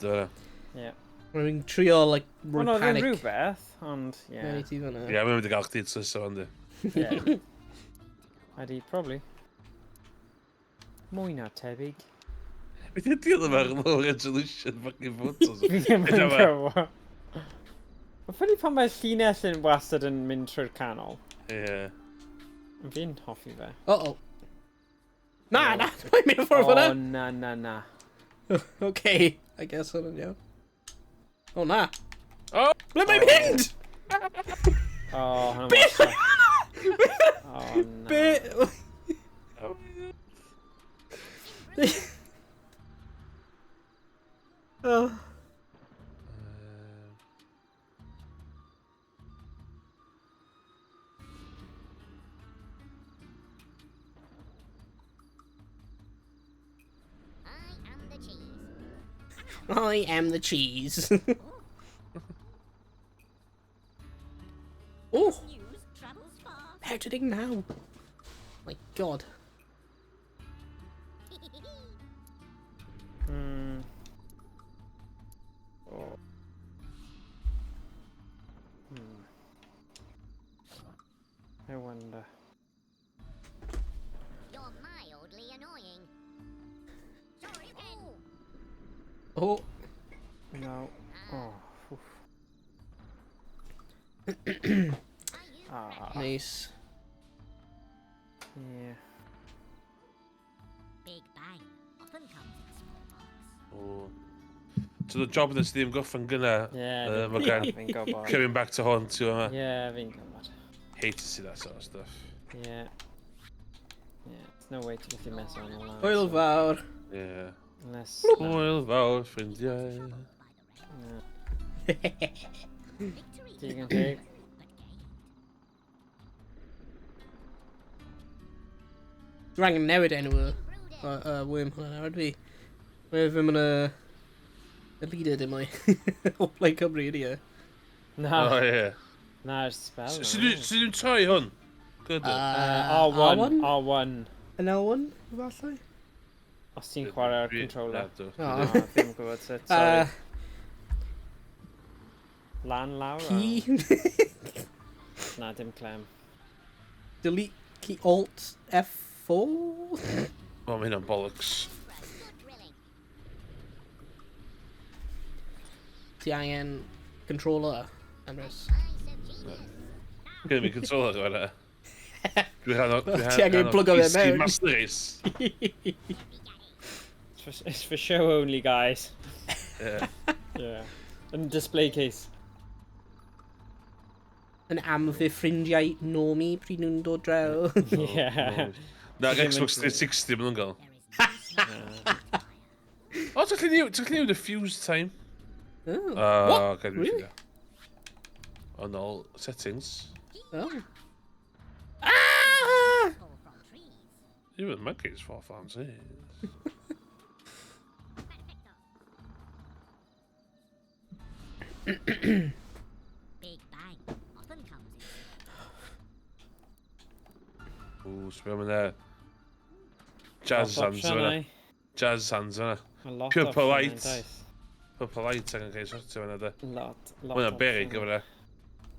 Yeah. Rwy'n trio, like, Wel, no, panic. ddim rhywbeth, ond, yeah. Yeah, mae'n mynd I gael chdi to so, yndi. Yeah. Ydy, probably. Mwy na tebyg. Beth ydy oedd yma low resolution fucking photos? Fi ddim yn gwybod. Mae'n ffynu pan mae'r llinell yn wastad yn mynd trwy'r canol. Ie. Fi'n hoffi fe. Uh-oh. Na, mae'n mynd ffordd fyna. O, na. Okay, I guess hwnna'n iawn. O, na. O! Ble mae'n mynd? O, hwnna'n wastad. O, na. Be? Oh. I am the cheese. Oh! How to dig now? My God. Oh. I wonder. You're mildly annoying. Sorry, Oh. No. Oh. Nice. Yeah. Big bang often comes in small parts. Oh. So the job that's ddim goffan gyna. Yeah. Fi'n gwybod. coming back to haunt you, yma. Yeah, fi'n gwybod. Hate to see that sort of stuff. Yeah. Yeah, there's no way to get your mess on all that. Hwyl fawr. Yeah. Unless... Hwyl fawr, ffrindiau. Yeah. Digon teg. Rhaid yn newid enw Worm hwnna nawr, dwi. Mae fe mynd y leader dim o'i. O Blaid Cymru ydi e. Na. Oh, yeah. Na'r spell. Sydd dwi'n troi hwn? Good. R1. R1. Yn L1, falle? Os ti'n chwarae ar controller. Oh. Ddim yn gwybod sut, sorry. Lan lawr? Key? Na, dim clem. Delete key Alt F4? O, mae hynna'n bollocks. Ti angen controller, Andres? Gynnu mi controller gyda. Ti angen plug o fe mewn. Master Race. It's for show only, guys. Yeah. Yeah. And display case. Yn am fy ffrindiau nomi pryd nhw'n dod draw. Yeah. Na, Xbox 360 maen nhw'n gael. O, ti'n newid y fuse time? Oh. What? Really? O, no, settings. Oh. Ah! Even my case 4 fans, eh? Big bang often comes in. Ooh, so we're there. Jazz hands yna. Jazz hands yna. Pure polite. Pure polite ac yn cael sortio yna de. Lot. Hwna'n berig gyfer e.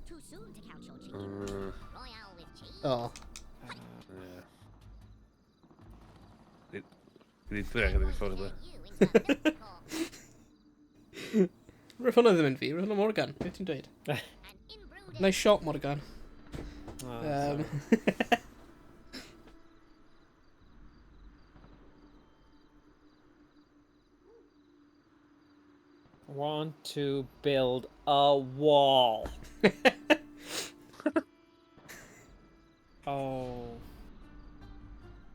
Too soon to count your chickens. Royale with cheese. Oh. Gyd dreg ydych ffwrdd e. You into a big call. Roedd hwnna ddim yn fi, roedd hwnna Morgan. Beth ti'n dweud? An inbrooding. Nice shot, Morgan. Want to build a wall. Oh.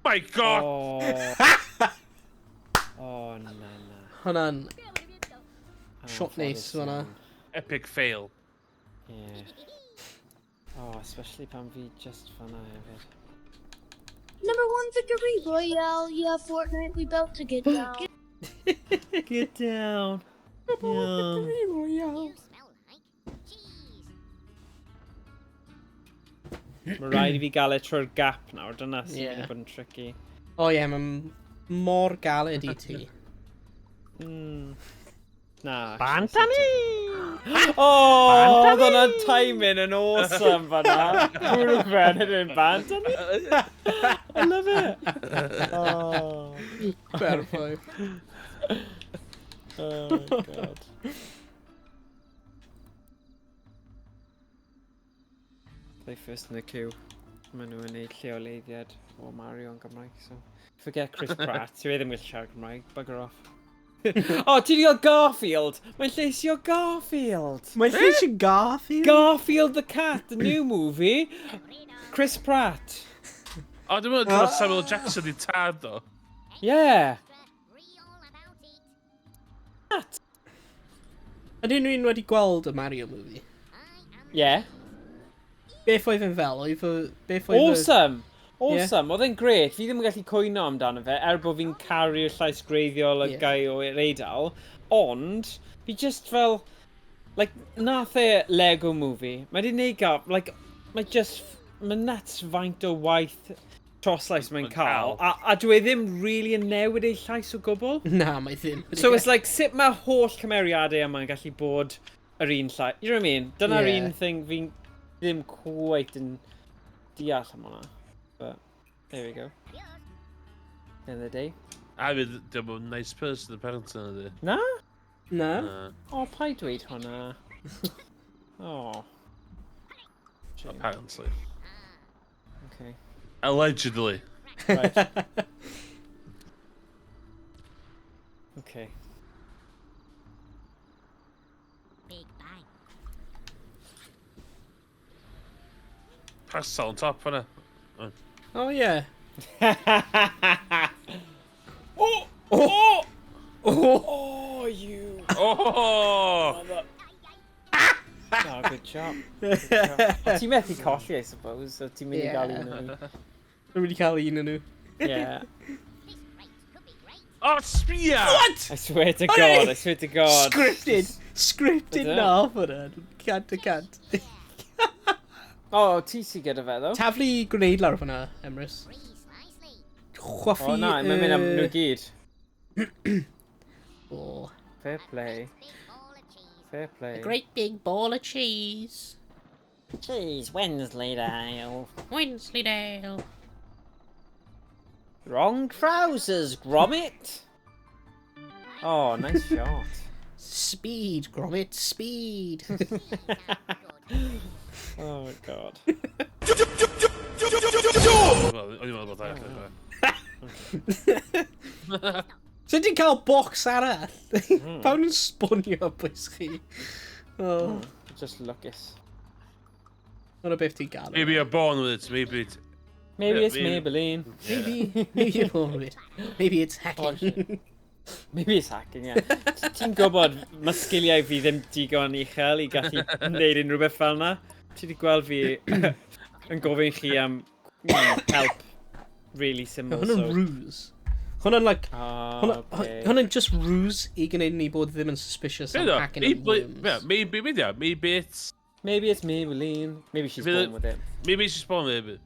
My God! Oh. Oh, no. Hwnna'n shot neis, hwnna. Epic fail. Yeah. Oh, especially pan fi just fanna hefyd. Number 1 victory royale. Yeah, Fortnite, we about to get down. Get down. You smell like cheese. Mae rhaid i fi gael e trwy'r gap nawr, dyna sy'n Yeah. mynd i bod yn tricky. O ie, mae'n mor galed i ti. Na. Bantani! Oh, oedd hwnna'n timing yn awesome fanna. Bwrw Brennan yn band. I love it. Oh. Perffaith. Oh my god. They first in the queue. Maen nhw yn neud lleoleiddiad o Mario yn Gymraeg, so... Forget Chris Pratt, yw e ddim wedi siarad Gymraeg, bugger off. O, ti di gael Garfield! Mae'n lleisio Garfield! Mae'n lleisio Garfield? Garfield the Cat, the new movie. Chris Pratt. O, dwi'n meddwl Samuel Jackson i tad, do. Yeah. Ydy rhywun wedi gweld y Mario movie? Yeah. Beth oedd yn fel? Beth oedd Awesome! Awesome, oedd e'n gret. Fi ddim yn gallu cwyno amdano fe, bod fi'n caru'r llais greiddiol y gai o'r Eidal. Ond, fi just fel... Like, nath e Lego movie. Mae di neud gaf... Like, mae nuts faint o waith troslais mae'n cael. A dwi ddim really yn newid ei llais o gwbl. Na, mae ddim. So it's like, sut mae holl cymeriadau yma'n gallu bod yr un llais. You know what I mean? Dyna'r un thing fi'n ddim quite yn deall am hwnna. But there we go. End of the day. A fydd, dim o'n nice person apparently yna di. Na? Na? O, pa'i dweud hwnna. Oh. Apparently. Okay. Allegedly. Right. Okay. Big bang. Pastel on top, hwnna. Oh, yeah. Oh! Oh! Oh, you! Oh! Oh, good job. Good job. Ti'n methu colli, I suppose, so ti'n mynd I gael un o'n nhw. Dwi'n wedi cael un o'n nhw. Yeah. Oh, spear! What? I swear to God, I swear to God. Scripted Ydyn? na off hwnna. Cant. Oh, ti sy gyda fe, though? Taflu gwneud lawr hwnna, Emrys. Chwaffi... Oh, na, mae'n mynd am nhw gyd. Oh. Fair play. Fair play. A great big ball of cheese. Cheese, Wensleydale. Wensleydale. Wrong trousers, Gromit. Oh, nice shot. Speed, Gromit, speed. Oh my God. Wel, o'n i'n meddwl bod da. So ti'n cael bocs arall? Pawn yn sbonio bwys chi? Oh. Just Lucas. Hwna beth ti'n gael. Maybe you're born with it, maybe it... Maybe it's maybe- Maybelline. Maybe you're born with it. Maybe it's hacking. Maybe it's hacking, yeah. Ti'n gwybod, mae sgiliau fi ddim digon uchel I gallu neud unrhyw beth fel yna. Ti wedi gweld fi yn gofyn chi am help really simple. Hwna'n ruse. Hwna'n like... Okay. Hwna'n just ruse I gwneud ni bod ddim yn suspicious am hacking and worms. Maybe it's... Maybe it's Maybelline. Maybe she's born with it. Maybe she's born with it.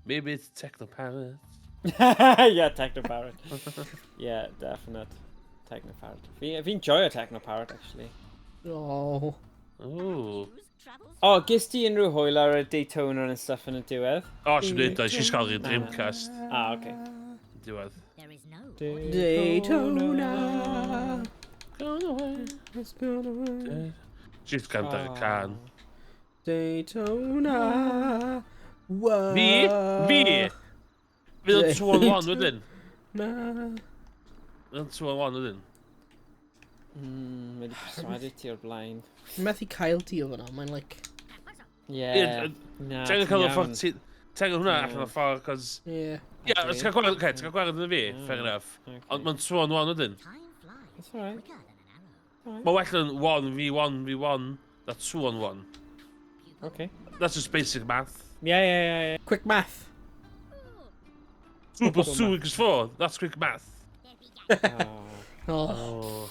Maybe it's Technoparrot. Yeah, Technoparrot. Yeah, definite. Technoparrot. Fi'n joio Technoparrot, actually. Oh. Ooh. Oh, gys ti unrhyw hwyl ar y Daytona and stuff yn y diwedd? Oh, she's did that. She's called it Dreamcast. Ah, okay. Diwedd. There is no. Daytona. Gone away. It's gone away. She's got that can. Daytona. Whoa. Fi! Fydd o'n 2-on-1 wedyn. Na. Fydd o'n 2-on-1 wedyn. Wedi persuadu ti o'r blaen. Methu cael ti o fyna, mae'n like... Yeah. Na, Ti'n ti'n cael y iawn. ffordd... Ti'n cael hwnna allan o'r ffordd, cos... Yeah. Ie, ti'n cael gwared, ti'n cael gwared yn y fi, fair enough. Ond mae'n 2-on-1 wedyn. Time flies That's alright. quicker than an arrow. Mae well yn 1v1v1, that's 2-on-1. Okay. That's just basic math. Yeah. Quick math. 2 plus 2 equals 4, that's quick math. Oh. Oh. Oh.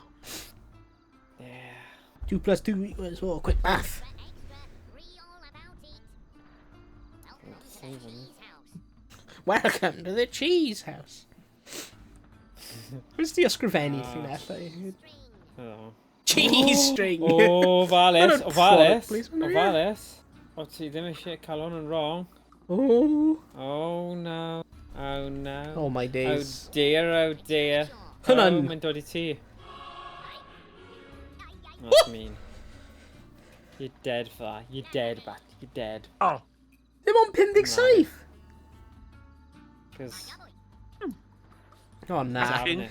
Yeah. 2 plus 2 equals 4. Quick math. Welcome to the cheese house. Where's the ysgrifennu chi nethau? Oh. Cheese string! Ofalus, Product ofalus, placement here. ofalus. O, ti ddim eisiau cael hwn yn wrong. Oh. Oh no, oh no. Oh my Oh days. dear, oh dear. Hwnna'n- Oh, mae'n dod I ti. That's mean. You're dead for that. You're dead, Bat. You're dead. Dim ond 57! Because... Oh na. Hacking.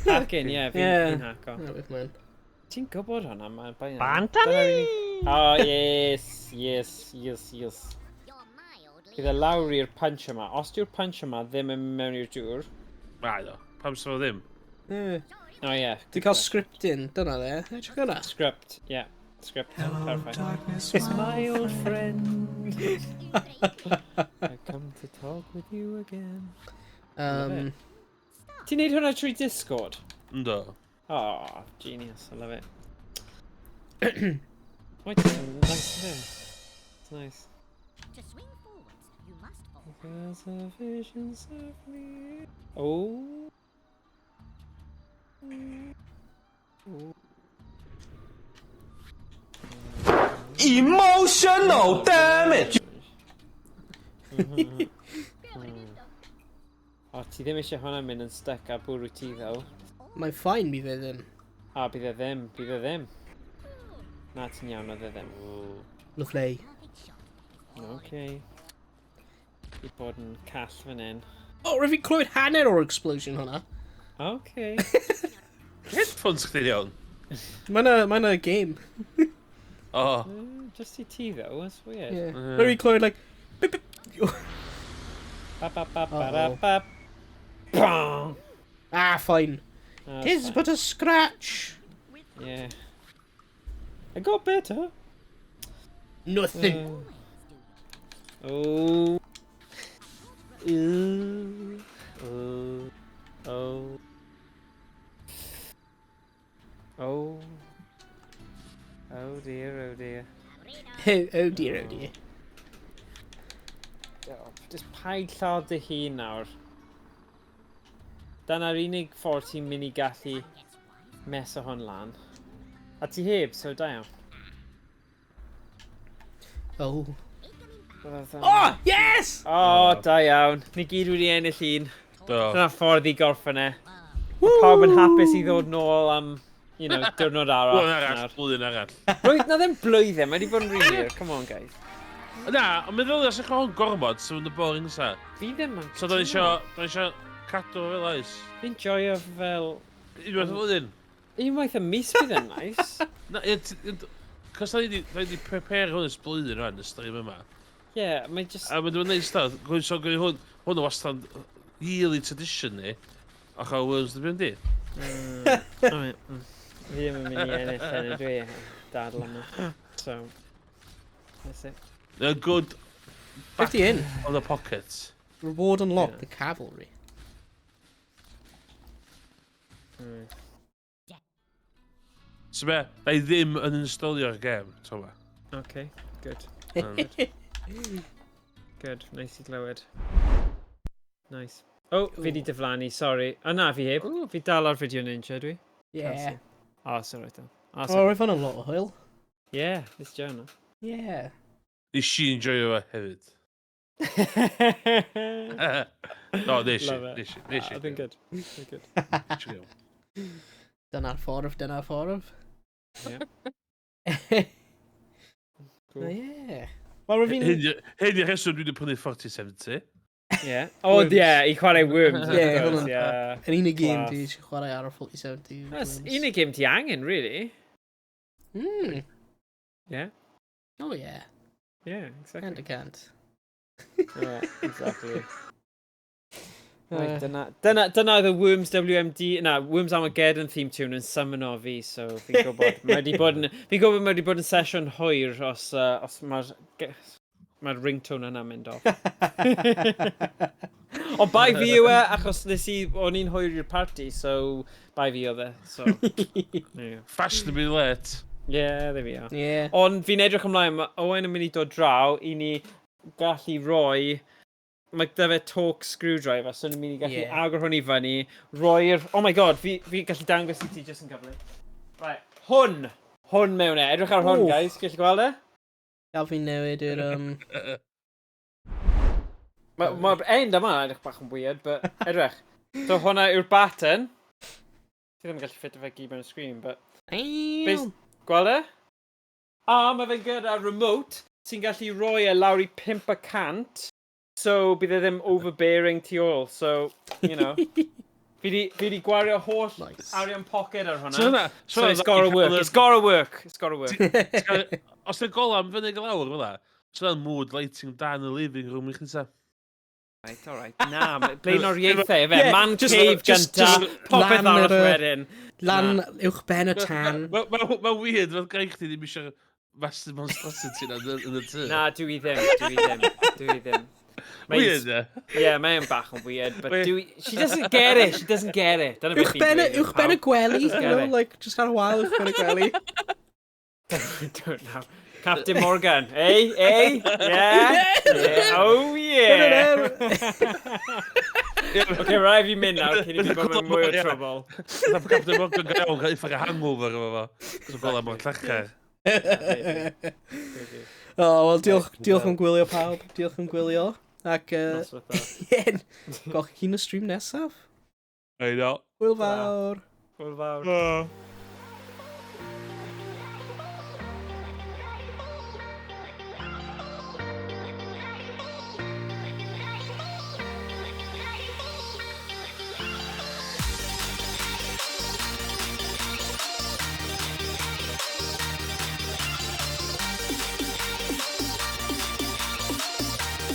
Hacking, yeah, fi'n haco. No, with man. Ti'n gwybod hwnna, man? Bantami! Oh, yes, yes, yes, yes. Bydd y lawr i'r punch yma. Os diw'r punch yma ddim yn mewn i'r dŵr... Na, do. Pam sy'n fo ddim? Oh, yeah. Ti'n cael scripting, dyna dde. Edrych yna. Script, yeah. Script, perfect. It's my old friend. I come to talk with you again. Ti'n neud hwnna trwy Discord? Ynddo. Oh, genius. I love it. Wait, it's nice to do. It's nice. To swing forwards, you must fall. Because the visions of me. Oh. Emotional damage! O, ti ddim eisiau hwnna mynd yn stuck a bwrw ti ddo. Mae'n ffain mi fe ddim. A, bydd e ddim, bydd e ddim. Na, ti'n iawn, oedd e ddim. Lyflei. Oce. I bod yn call fan hyn. O, rydw i clywed hanner o'r explosion hwnna. Oce. Headphones chdi'n iawn. Mae'n a game. O. Just I ti ddo, that's weird. Yeah. Rydw i clywed, like... Bip, bip. Ba ba ba ba da ba. Bang! Ah, fine. Tis but a scratch. Yeah. I got better. Nothing. Oh. Ooh. Oh. Oh. Oh. Oh dear, oh dear. Oh dear, oh dear. Just paid lladd dy hun nawr. Dyna'r unig ffordd ti'n mynd I gallu meso hwn lan. A ti heb, so da iawn. Oh. Oh, Oh, yes! oh, da iawn. Ni gyd wedi ennill un. Do. Dyna ffordd I gorffen e. Mae pawb yn hapus I ddod nôl am, you know, diwrnod Blwyddyn arall. arall, blwyddyn arall. Na ddim blwyddyn, mae wedi bod yn rili. Come on, guys. Na, ond meddwl os ych hwn gormod, sy'n mynd y boring sa. Fi ddim yn... So da ni isio cadw fel oes. Fi'n joio fel... Unwaith o flwyddyn. Unwaith y mis bydd yn nice. Na, cos da ni wedi prepare hwn ys blwyddyn rhan, y stream yma. Yeah, mae just... A mae'n neis da, so gwneud hwn o wastad yearly tradition ni, o'ch o Worms W.M.D. Fi ddim yn mynd I ennill yn y dwi dadl yma. So, that's it. A good 50 in. on the pocket. Reward unlocked, the cavalry. So be, da I ddim yn installio'r gem, to ma. Okay, good. Good, nice I glywed. Nice. Oh, fi di diflannu, sorry. O na, fi heb. Fi dal ar fideo ninja, dwi. Yeah. Oh, sorry, then. Oh, Oh, sorry. we've on a lot of oil. Yeah, this journal. Yeah. Is she enjoy fo hefyd? No, nes i. Love it. I've been good. Been good. Dyna'r ffordd, dyna'r ffordd. Yeah. Oh, Cool. yeah. Wel, rydw fi'n... Hyn i'r rheswm dwi wedi prynu 4070. Yeah. Oh, yeah, I chwarae Worms. Yeah, of course, hwnna'n- yeah. Yn unig gêm Class. ti eisiau chwarae ar y 4070. That's unig game ti angen, really. Mm. Yeah. Oh, yeah. Yeah, exactly. Can't. Yeah, exactly. Right, dyna the Worms W.M.D. Na, Worms Armageddon theme tune yn summon o fi, so fi'n gwybod mae wedi bod yn sesiwn hwyr os mae'r ringtone yna mynd off. Ond bai fi yw e, achos o'n i'n hwyr i'r party, so bai fi oedd e, so... Yeah. Fashionably late. Yeah, there we are. Yeah. Ond fi'n edrych ymlaen, mae Owain yn mynd I dod draw I ni gallu roi... Mae gyda fe torque screwdriver, so ni'n mynd I gallu agor hwn I fyny, roi'r... Oh my god, fi gallu dangos I ti jyst yn gyflym. Right, hwn. Hwn mewn e. Edrych ar hwn, guys. Gallwch chi gweld e? Gael fi newid i'r... Mae'r end yma edrych bach yn weird, but edrych. So hwnna yw'r button. Ti ddim yn gallu ffit o fe gyd mewn y screen, but... Gweld e? A mae fe'n gyda remote sy'n gallu rhoi e lawr I 500. So bydd e ddim overbearing tu ôl. So, you know. Fi di gwario holl arian pocket ar hwnna. So it's gotta work. It's gotta work. It's gotta work. Os yw'n golam fyny glawr fel la, so yna'n mood lighting da yn y living room I chi ta. Right, alright. Na, blaenoriaethau efe. Man cave gynta, popeth arall wedyn. Lan uwch ben y tan. Mae'n weird, fel gael chdi ddim eisiau master monstrosity yn y tu. Na, dwi ddim. Weird, yeah. Yeah, mae'n bach yn weird, but she doesn't get it. She doesn't get it. Uwch ben y gwely, you know, like, just ar y wal uwch ben y gwely. Don't know. Captain Morgan, eh? Yeah, oh yeah. Okay, rai fi mynd nawr, cyn I fi bod mewn mwy o trouble. Captain Morgan gael cael effag a hangover efo fo. So gola mo'n llacher. O, wel, diolch am gwylio pawb. Diolch am gwylio. Ac, gwelwch chi'n y stream nesaf. Ei no. Hwyl fawr. Hwyl fawr.